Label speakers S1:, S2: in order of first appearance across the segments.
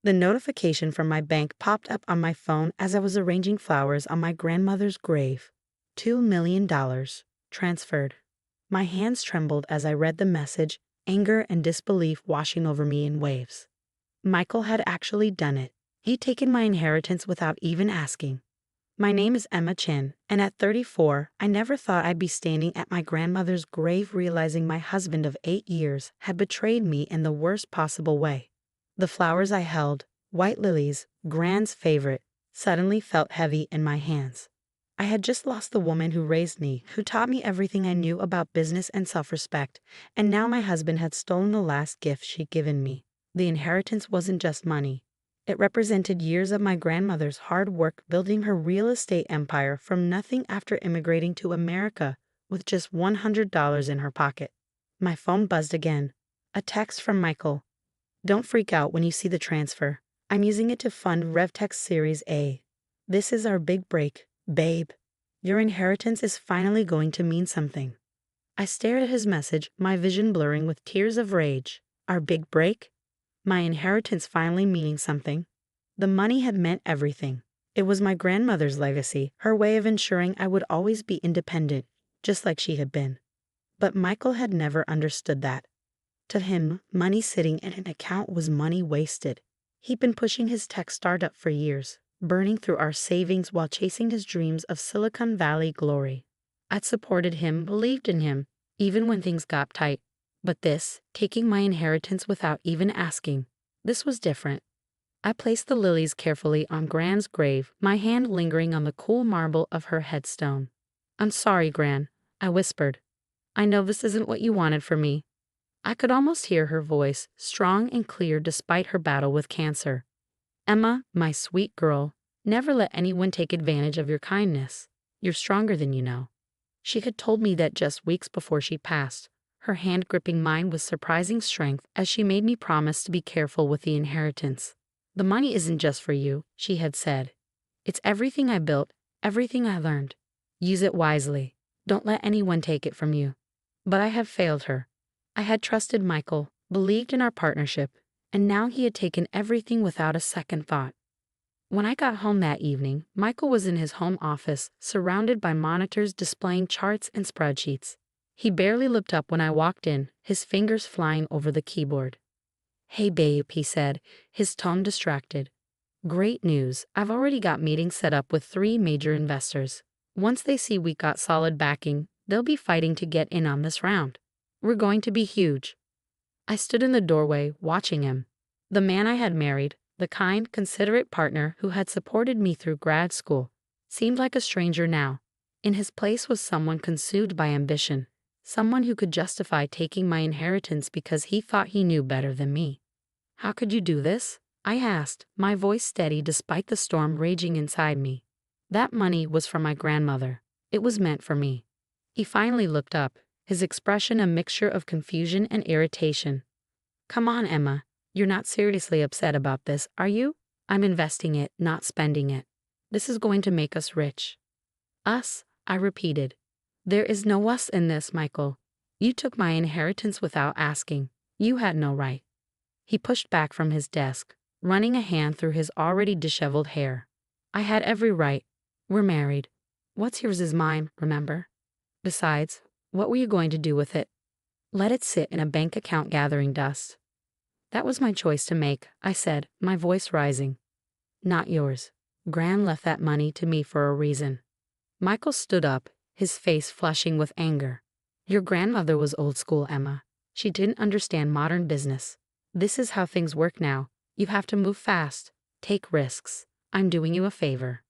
S1: The notification from my bank popped up on my phone as I was arranging flowers on my grandmother's grave. $2 million. Transferred. My hands trembled as I read the message, anger and disbelief washing over me in waves. Michael had actually done it. He'd taken my inheritance without even asking. My name is Emma Chin, and at 34, I never thought I'd be standing at my grandmother's grave realizing my husband of 8 years had betrayed me in the worst possible way. The flowers I held, white lilies, Grand's favorite, suddenly felt heavy in my hands. I had just lost the woman who raised me, who taught me everything I knew about business and self-respect, and now my husband had stolen the last gift she'd given me. The inheritance wasn't just money. It represented years of my grandmother's hard work building her real estate empire from nothing after immigrating to America with just $100 in her pocket. My phone buzzed again. A text from Michael. Don't freak out when you see the transfer. I'm using it to fund RevTech Series A. This is our big break, babe. Your inheritance is finally going to mean something. I stared at his message, my vision blurring with tears of rage. Our big break? My inheritance finally meaning something. The money had meant everything. It was my grandmother's legacy, her way of ensuring I would always be independent, just like she had been. But Michael had never understood that. To him, money sitting in an account was money wasted. He'd been pushing his tech startup for years, burning through our savings while chasing his dreams of Silicon Valley glory. I'd supported him, believed in him, even when things got tight. But this, taking my inheritance without even asking, this was different. I placed the lilies carefully on Gran's grave, my hand lingering on the cool marble of her headstone. I'm sorry, Gran, I whispered. I know this isn't what you wanted for me. I could almost hear her voice, strong and clear despite her battle with cancer. Emma, my sweet girl, never let anyone take advantage of your kindness. You're stronger than you know. She had told me that just weeks before she passed, her hand gripping mine with surprising strength as she made me promise to be careful with the inheritance. The money isn't just for you, she had said. It's everything I built, everything I learned. Use it wisely. Don't let anyone take it from you. But I had failed her. I had trusted Michael, believed in our partnership, and now he had taken everything without a second thought. When I got home that evening, Michael was in his home office, surrounded by monitors displaying charts and spreadsheets. He barely looked up when I walked in, his fingers flying over the keyboard. Hey babe, he said, his tone distracted. Great news, I've already got meetings set up with 3 major investors. Once they see we got solid backing, they'll be fighting to get in on this round. We're going to be huge. I stood in the doorway, watching him. The man I had married, the kind, considerate partner who had supported me through grad school, seemed like a stranger now. In his place was someone consumed by ambition, someone who could justify taking my inheritance because he thought he knew better than me. How could you do this? I asked, my voice steady despite the storm raging inside me. That money was for my grandmother. It was meant for me. He finally looked up, his expression a mixture of confusion and irritation. Come on, Emma. You're not seriously upset about this, are you? I'm investing it, not spending it. This is going to make us rich. Us, I repeated. There is no us in this, Michael. You took my inheritance without asking. You had no right. He pushed back from his desk, running a hand through his already disheveled hair. I had every right. We're married. What's yours is mine, remember? Besides, what were you going to do with it? Let it sit in a bank account gathering dust. That was my choice to make, I said, my voice rising. Not yours. Gran left that money to me for a reason. Michael stood up, his face flushing with anger. Your grandmother was old school, Emma. She didn't understand modern business. This is how things work now. You have to move fast, take risks. I'm doing you a favor.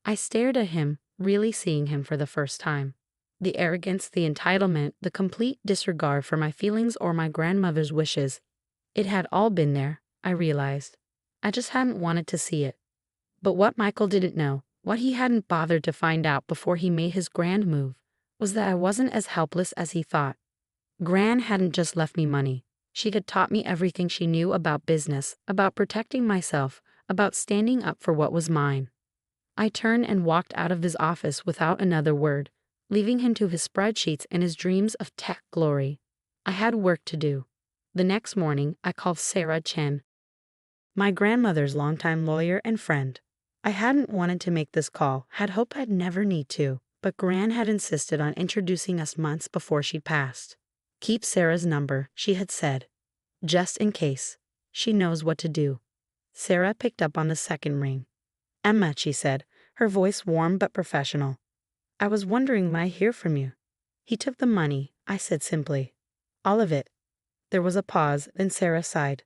S1: I stared at him, really seeing him for the first time. The arrogance, the entitlement, the complete disregard for my feelings or my grandmother's wishes. It had all been there, I realized. I just hadn't wanted to see it. But what Michael didn't know, what he hadn't bothered to find out before he made his grand move, was that I wasn't as helpless as he thought. Gran hadn't just left me money. She had taught me everything she knew about business, about protecting myself, about standing up for what was mine. I turned and walked out of his office without another word, leaving him to his spreadsheets and his dreams of tech glory. I had work to do. The next morning, I called Sarah Chen. My grandmother's longtime lawyer and friend. I hadn't wanted to make this call, had hoped I'd never need to, but Gran had insisted on introducing us months before she'd passed. Keep Sarah's number, she had said. Just in case. She knows what to do. Sarah picked up on the second ring. Emma, she said, her voice warm but professional. I was wondering when I hear from you. He took the money, I said simply. All of it. There was a pause, then Sarah sighed.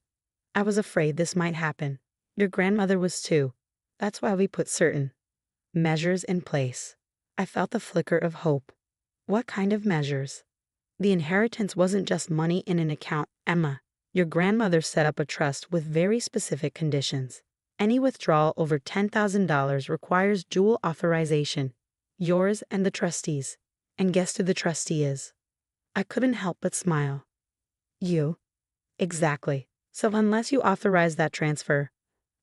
S1: I was afraid this might happen. Your grandmother was too. That's why we put certain measures in place. I felt the flicker of hope. What kind of measures? The inheritance wasn't just money in an account, Emma. Your grandmother set up a trust with very specific conditions. Any withdrawal over $10,000 requires dual authorization, yours and the trustees. And guess who the trustee is? I couldn't help but smile. You? Exactly. So unless you authorize that transfer.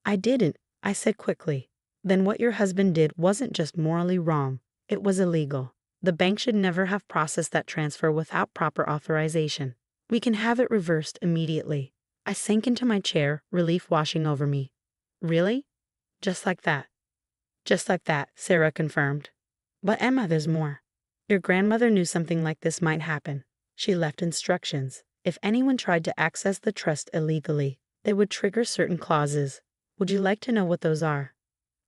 S1: I didn't, I said quickly. Then what your husband did wasn't just morally wrong, it was illegal. The bank should never have processed that transfer without proper authorization. We can have it reversed immediately. I sank into my chair, relief washing over me. Really? Just like that? Just like that, Sarah confirmed. But Emma, there's more. Your grandmother knew something like this might happen. She left instructions. If anyone tried to access the trust illegally, they would trigger certain clauses. Would you like to know what those are?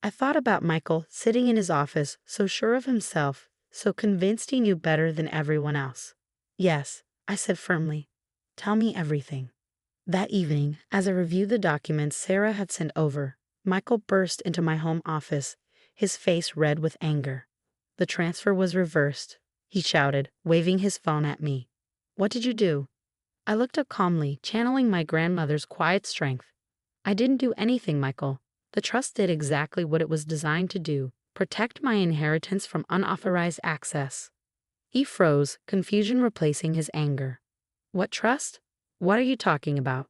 S1: I thought about Michael sitting in his office, so sure of himself, so convinced he knew better than everyone else. Yes, I said firmly. Tell me everything. That evening, as I reviewed the documents Sarah had sent over, Michael burst into my home office, his face red with anger. The transfer was reversed, he shouted, waving his phone at me. What did you do? I looked up calmly, channeling my grandmother's quiet strength. I didn't do anything, Michael. The trust did exactly what it was designed to do, protect my inheritance from unauthorized access. He froze, confusion replacing his anger. What trust? What are you talking about?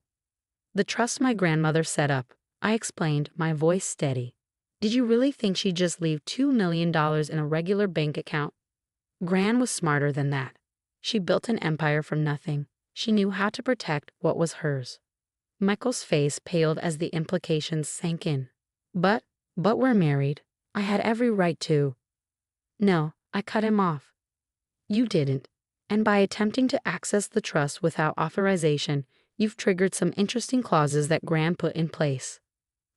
S1: The trust my grandmother set up, I explained, my voice steady. Did you really think she'd just leave $2 million in a regular bank account? Gran was smarter than that. She built an empire from nothing. She knew how to protect what was hers. Michael's face paled as the implications sank in. But we're married. I had every right to. No, I cut him off. You didn't. And by attempting to access the trust without authorization, you've triggered some interesting clauses that Gran put in place.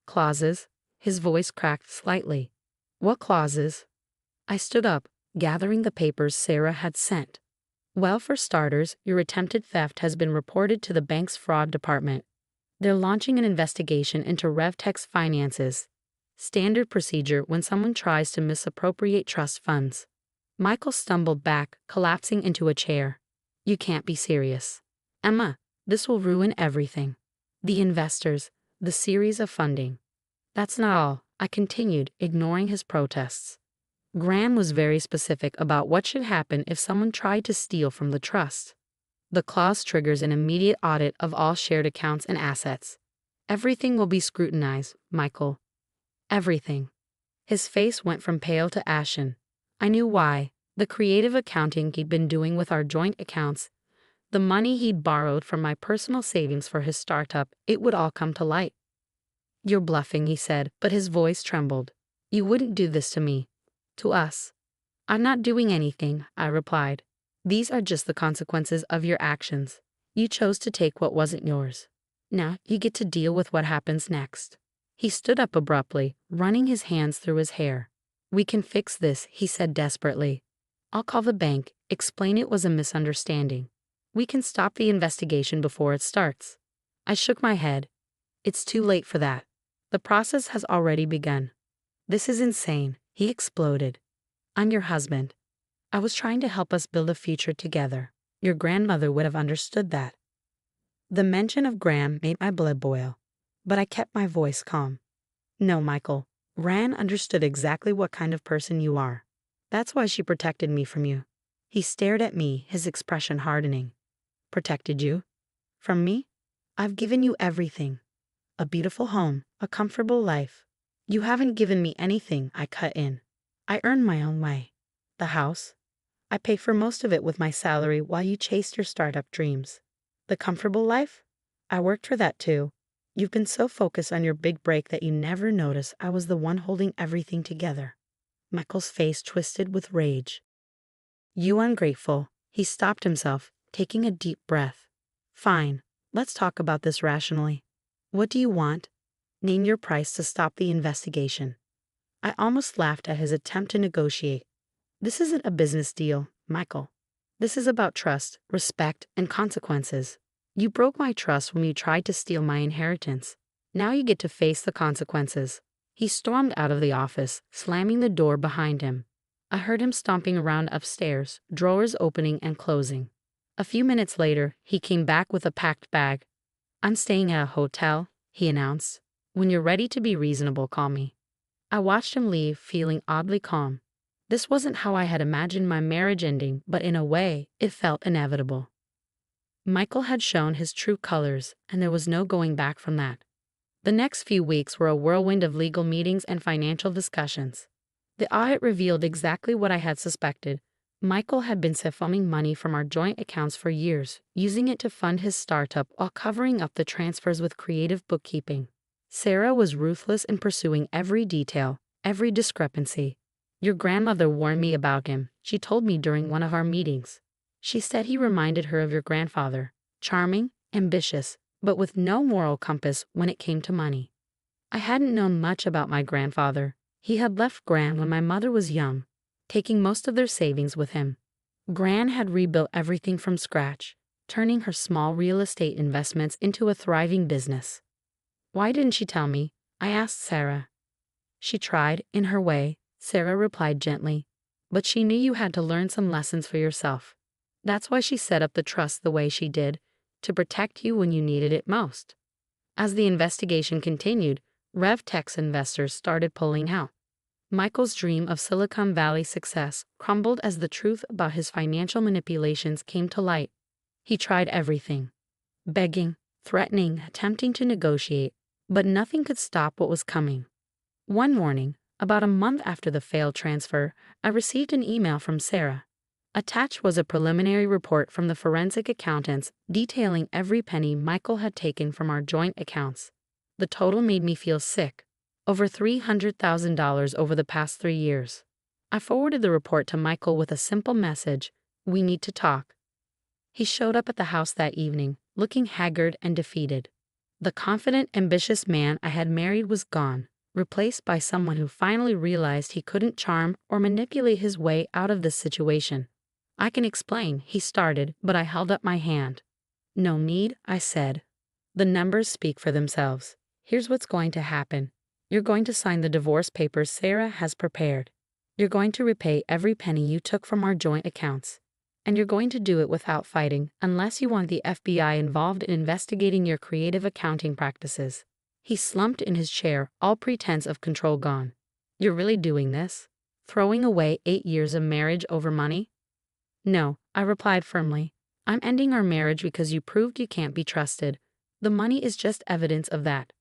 S1: Clauses? His voice cracked slightly. What clauses? I stood up, gathering the papers Sarah had sent. Well, for starters, your attempted theft has been reported to the bank's fraud department. They're launching an investigation into RevTech's finances. Standard procedure when someone tries to misappropriate trust funds. Michael stumbled back, collapsing into a chair. You can't be serious. Emma, this will ruin everything. The investors, the series of funding. That's not all, I continued, ignoring his protests. Gran was very specific about what should happen if someone tried to steal from the trust. The clause triggers an immediate audit of all shared accounts and assets. Everything will be scrutinized, Michael. Everything. His face went from pale to ashen. I knew why. The creative accounting he'd been doing with our joint accounts, the money he'd borrowed from my personal savings for his startup, it would all come to light. You're bluffing, he said, but his voice trembled. You wouldn't do this to me. To us. I'm not doing anything, I replied. These are just the consequences of your actions. You chose to take what wasn't yours. Now you get to deal with what happens next. He stood up abruptly, running his hands through his hair. We can fix this, he said desperately. I'll call the bank, explain it was a misunderstanding. We can stop the investigation before it starts. I shook my head. It's too late for that. The process has already begun. This is insane, he exploded. I'm your husband. I was trying to help us build a future together. Your grandmother would have understood that. The mention of Gran made my blood boil, but I kept my voice calm. No, Michael. Gran understood exactly what kind of person you are. That's why she protected me from you. He stared at me, his expression hardening. Protected you? From me? I've given you everything. A beautiful home, a comfortable life. You haven't given me anything, I cut in. I earned my own way. The house? I pay for most of it with my salary while you chased your startup dreams. The comfortable life? I worked for that too. You've been so focused on your big break that you never noticed I was the one holding everything together. Michael's face twisted with rage. You ungrateful. He stopped himself, taking a deep breath. Fine, let's talk about this rationally. What do you want? Name your price to stop the investigation. I almost laughed at his attempt to negotiate. This isn't a business deal, Michael. This is about trust, respect, and consequences. You broke my trust when you tried to steal my inheritance. Now you get to face the consequences. He stormed out of the office, slamming the door behind him. I heard him stomping around upstairs, drawers opening and closing. A few minutes later, he came back with a packed bag. I'm staying at a hotel, he announced. When you're ready to be reasonable, call me. I watched him leave, feeling oddly calm. This wasn't how I had imagined my marriage ending, but in a way, it felt inevitable. Michael had shown his true colors, and there was no going back from that. The next few weeks were a whirlwind of legal meetings and financial discussions. The audit revealed exactly what I had suspected. Michael had been siphoning money from our joint accounts for years, using it to fund his startup while covering up the transfers with creative bookkeeping. Sarah was ruthless in pursuing every detail, every discrepancy. Your grandmother warned me about him, she told me during one of our meetings. She said he reminded her of your grandfather, charming, ambitious, but with no moral compass when it came to money. I hadn't known much about my grandfather. He had left Gran when my mother was young, taking most of their savings with him. Gran had rebuilt everything from scratch, turning her small real estate investments into a thriving business. Why didn't she tell me? I asked Sarah. She tried, in her way, Sarah replied gently, but she knew you had to learn some lessons for yourself. That's why she set up the trust the way she did, to protect you when you needed it most. As the investigation continued, RevTech's investors started pulling out. Michael's dream of Silicon Valley success crumbled as the truth about his financial manipulations came to light. He tried everything. Begging, threatening, attempting to negotiate, but nothing could stop what was coming. One morning, about a month after the failed transfer, I received an email from Sarah. Attached was a preliminary report from the forensic accountants detailing every penny Michael had taken from our joint accounts. The total made me feel sick. Over $300,000 over the past 3 years. I forwarded the report to Michael with a simple message: we need to talk. He showed up at the house that evening, looking haggard and defeated. The confident, ambitious man I had married was gone, replaced by someone who finally realized he couldn't charm or manipulate his way out of this situation. I can explain, he started, but I held up my hand. No need, I said. The numbers speak for themselves. Here's what's going to happen. You're going to sign the divorce papers Sarah has prepared. You're going to repay every penny you took from our joint accounts. And you're going to do it without fighting, unless you want the FBI involved in investigating your creative accounting practices. He slumped in his chair, all pretense of control gone. You're really doing this? Throwing away 8 years of marriage over money? No, I replied firmly. I'm ending our marriage because you proved you can't be trusted. The money is just evidence of that.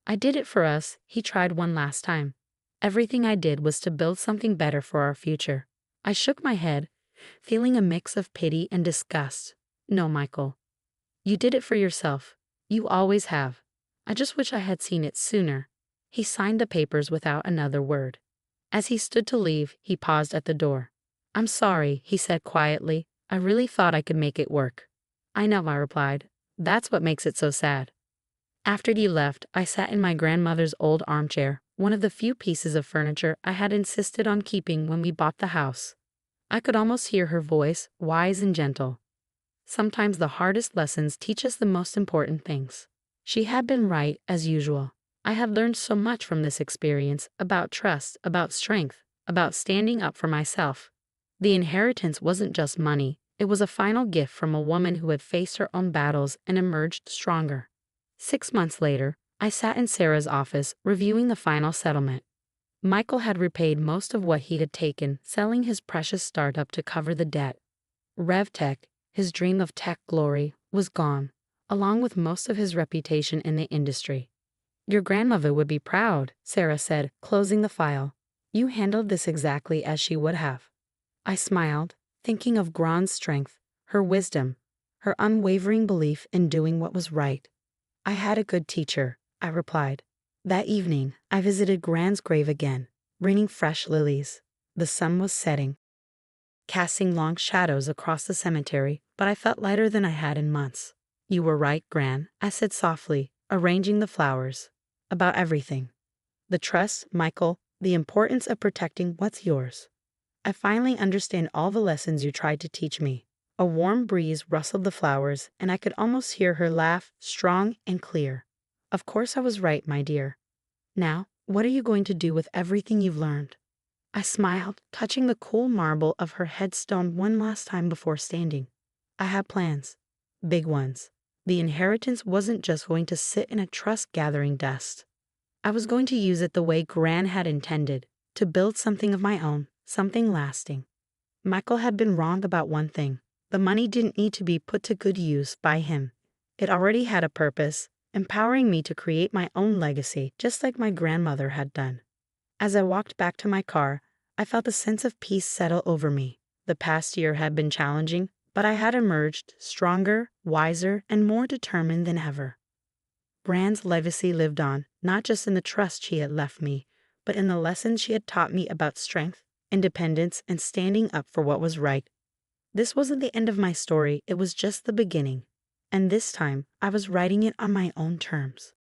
S1: I did it for us, he tried one last time. Everything I did was to build something better for our future. I shook my head, feeling a mix of pity and disgust. No, Michael. You did it for yourself. You always have. I just wish I had seen it sooner. He signed the papers without another word. As he stood to leave, he paused at the door. I'm sorry, he said quietly. I really thought I could make it work. I know, I replied. That's what makes it so sad. After he left, I sat in my grandmother's old armchair, one of the few pieces of furniture I had insisted on keeping when we bought the house. I could almost hear her voice, wise and gentle. Sometimes the hardest lessons teach us the most important things. She had been right, as usual. I had learned so much from this experience, about trust, about strength, about standing up for myself. The inheritance wasn't just money, it was a final gift from a woman who had faced her own battles and emerged stronger. 6 months later, I sat in Sarah's office, reviewing the final settlement. Michael had repaid most of what he had taken, selling his precious startup to cover the debt. RevTech, his dream of tech glory, was gone, along with most of his reputation in the industry. Your grandmother would be proud, Sarah said, closing the file. You handled this exactly as she would have. I smiled, thinking of Gran's strength, her wisdom, her unwavering belief in doing what was right. I had a good teacher, I replied. That evening, I visited Gran's grave again, bringing fresh lilies. The sun was setting, casting long shadows across the cemetery, but I felt lighter than I had in months. You were right, Gran, I said softly, arranging the flowers. About everything. The trust, Michael, the importance of protecting what's yours. I finally understand all the lessons you tried to teach me. A warm breeze rustled the flowers, and I could almost hear her laugh, strong and clear. Of course I was right, my dear. Now, what are you going to do with everything you've learned? I smiled, touching the cool marble of her headstone one last time before standing. I had plans. Big ones. The inheritance wasn't just going to sit in a trust gathering dust. I was going to use it the way Gran had intended, to build something of my own, something lasting. Michael had been wrong about one thing. The money didn't need to be put to good use by him. It already had a purpose, empowering me to create my own legacy, just like my grandmother had done. As I walked back to my car, I felt a sense of peace settle over me. The past year had been challenging, but I had emerged stronger, wiser, and more determined than ever. Gran's legacy lived on, not just in the trust she had left me, but in the lessons she had taught me about strength, independence, and standing up for what was right. This wasn't the end of my story, it was just the beginning. And this time, I was writing it on my own terms.